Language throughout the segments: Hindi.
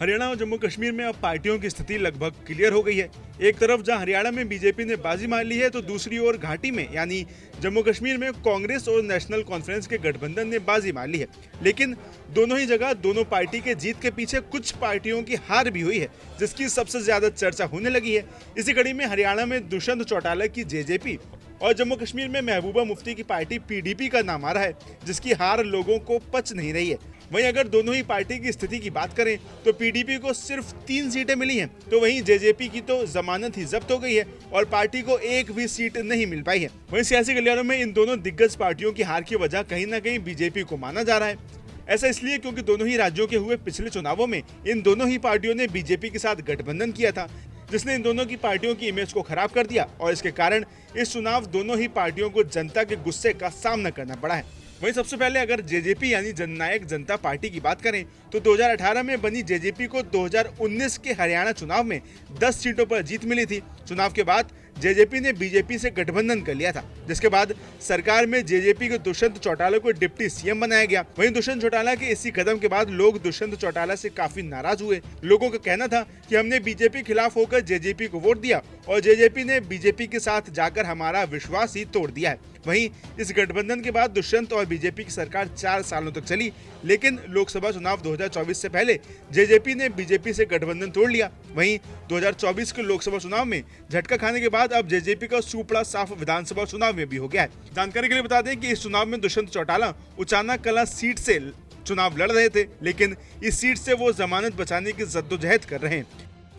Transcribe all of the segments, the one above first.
हरियाणा और जम्मू कश्मीर में अब पार्टियों की स्थिति लगभग क्लियर हो गई है। एक तरफ जहां हरियाणा में बीजेपी ने बाजी मार ली है, तो दूसरी ओर घाटी में यानी जम्मू कश्मीर में कांग्रेस और नेशनल कॉन्फ्रेंस के गठबंधन ने बाजी मार ली है। लेकिन दोनों ही जगह दोनों पार्टी के जीत के पीछे कुछ पार्टियों की हार भी हुई है, जिसकी सबसे ज्यादा चर्चा होने लगी है। इसी कड़ी में हरियाणा में दुष्यंत चौटाला की जेजेपी और जम्मू कश्मीर में महबूबा मुफ्ती की पार्टी पीडीपी का नाम आ रहा है, जिसकी हार लोगों को पच नहीं रही है। वहीं अगर दोनों ही पार्टी की स्थिति की बात करें तो पीडीपी को सिर्फ 3 सीटें मिली हैं, तो वहीं जेजेपी की तो जमानत ही जब्त हो गई है और पार्टी को एक भी सीट नहीं मिल पाई है। वहीं सियासी गलियारों में इन दोनों दिग्गज पार्टियों की हार की वजह कहीं न कहीं बीजेपी को माना जा रहा है। ऐसा इसलिए क्योंकि दोनों ही राज्यों के हुए पिछले चुनावों में इन दोनों ही पार्टियों ने बीजेपी के साथ गठबंधन किया था, जिसने इन दोनों की पार्टियों की इमेज को खराब कर दिया और इसके कारण इस चुनाव दोनों ही पार्टियों को जनता के गुस्से का सामना करना पड़ा है। वहीं सबसे पहले अगर जेजेपी यानी जननायक जनता पार्टी की बात करें तो 2018 में बनी जेजेपी को 2019 के हरियाणा चुनाव में 10 सीटों पर जीत मिली थी। चुनाव के बाद जेजेपी ने बीजेपी से गठबंधन कर लिया था, जिसके बाद सरकार में जेजेपी के दुष्यंत चौटाला को डिप्टी सीएम बनाया गया। वहीं दुष्यंत चौटाला के इसी कदम के बाद लोग दुष्यंत चौटाला से काफी नाराज हुए। लोगों का कहना था कि हमने बीजेपी खिलाफ होकर जेजेपी को वोट दिया और जेजेपी ने बीजेपी के साथ जाकर हमारा विश्वास ही तोड़ दिया है। वहीं इस गठबंधन के बाद दुष्यंत और बीजेपी की सरकार 4 सालों तक चली, लेकिन लोकसभा चुनाव 2024 से पहले जेजेपी ने बीजेपी से गठबंधन तोड़ लिया। वहीं 2024 के लोकसभा चुनाव में झटका खाने के बाद अब जेजेपी का सुपड़ा साफ विधानसभा चुनाव में भी हो गया है। जानकारी के लिए बता दें कि इस चुनाव में दुष्यंत चौटाला उचाना कला सीट से चुनाव लड़ रहे थे, लेकिन इस सीट से वो जमानत बचाने की जद्दोजहद कर रहे हैं।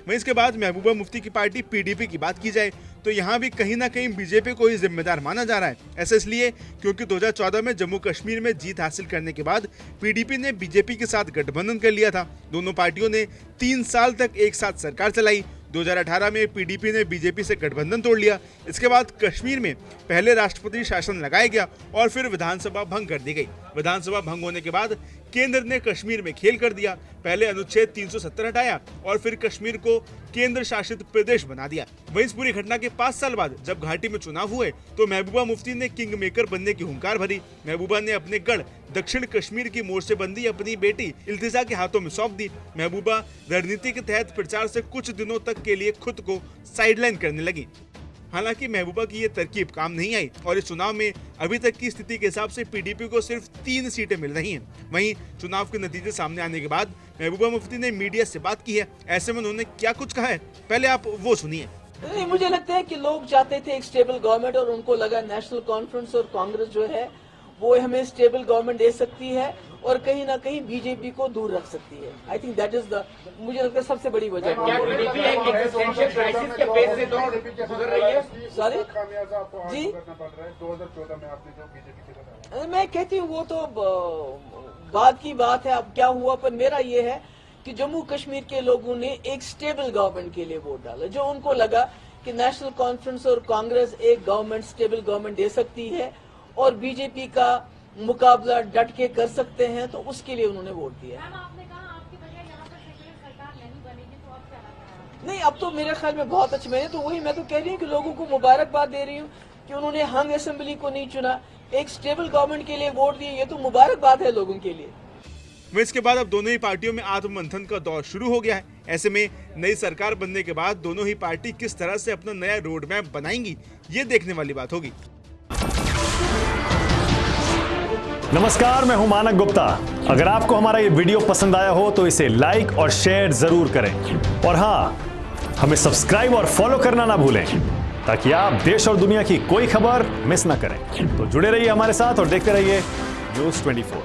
वहीं इसके बाद महबूबा मुफ्ती की पार्टी पीडीपी की बात की जाए तो यहाँ भी कहीं ना कहीं बीजेपी को ही जिम्मेदार माना जा रहा है। ऐसा इसलिए क्योंकि 2014 में जम्मू कश्मीर में जीत हासिल करने के बाद पीडीपी ने बीजेपी के साथ गठबंधन कर लिया था। दोनों पार्टियों ने 3 साल तक एक साथ सरकार चलाई। 2018 में पीडीपी ने बीजेपी से गठबंधन तोड़ लिया। इसके बाद कश्मीर में पहले राष्ट्रपति शासन लगाया गया और फिर विधानसभा भंग कर दी गई। विधानसभा भंग होने के बाद केंद्र ने कश्मीर में खेल कर दिया। पहले अनुच्छेद 370 हटाया और फिर कश्मीर को केंद्र शासित प्रदेश बना दिया। वहीं इस पूरी घटना के 5 साल बाद जब घाटी में चुनाव हुए तो महबूबा मुफ्ती ने किंग मेकर बनने की हुंकार भरी। महबूबा ने अपने गढ़ दक्षिण कश्मीर की मोर्चेबंदी अपनी बेटी इल्तिजा के हाथों में सौंप दी। महबूबा रणनीति के तहत प्रचार से कुछ दिनों तक के लिए खुद को साइडलाइन करने लगी। हालांकि महबूबा की ये तरकीब काम नहीं आई और इस चुनाव में अभी तक की स्थिति के हिसाब से पीडीपी को सिर्फ 3 सीटें मिल रही हैं। वहीं चुनाव के नतीजे सामने आने के बाद महबूबा मुफ्ती ने मीडिया से बात की है। ऐसे में उन्होंने क्या कुछ कहा है, पहले आप वो सुनिए। नहीं, मुझे लगता है कि लोग चाहते थे एक स्टेबल गवर्नमेंट और उनको लगा नेशनल कॉन्फ्रेंस और कांग्रेस जो है वो हमें स्टेबल गवर्नमेंट दे सकती है और कहीं ना कहीं बीजेपी को दूर रख सकती है। I think that is the, मुझे लगता है सबसे बड़ी वजह। सॉरी जी, 2014 में आपने जो बीजेपी से मैं कहती हूँ वो तो बाद की बात है, अब क्या हुआ। पर मेरा ये है कि जम्मू कश्मीर के लोगों ने एक स्टेबल गवर्नमेंट के लिए वोट डाला, जो उनको लगा कि नेशनल कॉन्फ्रेंस और कांग्रेस एक गवर्नमेंट स्टेबल गवर्नमेंट दे सकती है और बीजेपी का मुकाबला डट के कर सकते हैं, तो उसके लिए उन्होंने वोट दिया। आपने कहा आपकी वजह यहाँ पर सेक्युलर सरकार नहीं बनेगी, तो अब क्या लगता है? नहीं, अब तो मेरे ख्याल में बहुत अच्छे मैंने तो वही मैं तो कह रही हूँ कि लोगों को मुबारकबाद दे रही हूँ कि उन्होंने हंग असेंबली को नहीं चुना, एक स्टेबल गवर्नमेंट के लिए वोट दिए। ये तो मुबारकबाद है लोगों के लिए। वहीं इसके बाद अब दोनों ही पार्टियों में आत्ममंथन का दौर शुरू हो गया है। ऐसे में नई सरकार बनने के बाद दोनों ही पार्टी किस तरह से अपना नया रोड मैप बनाएंगी, ये देखने वाली बात होगी। नमस्कार, मैं हूं मानक गुप्ता। अगर आपको हमारा ये वीडियो पसंद आया हो तो इसे लाइक और शेयर जरूर करें और हाँ, हमें सब्सक्राइब और फॉलो करना ना भूलें ताकि आप देश और दुनिया की कोई खबर मिस ना करें। तो जुड़े रहिए हमारे साथ और देखते रहिए न्यूज़ 24।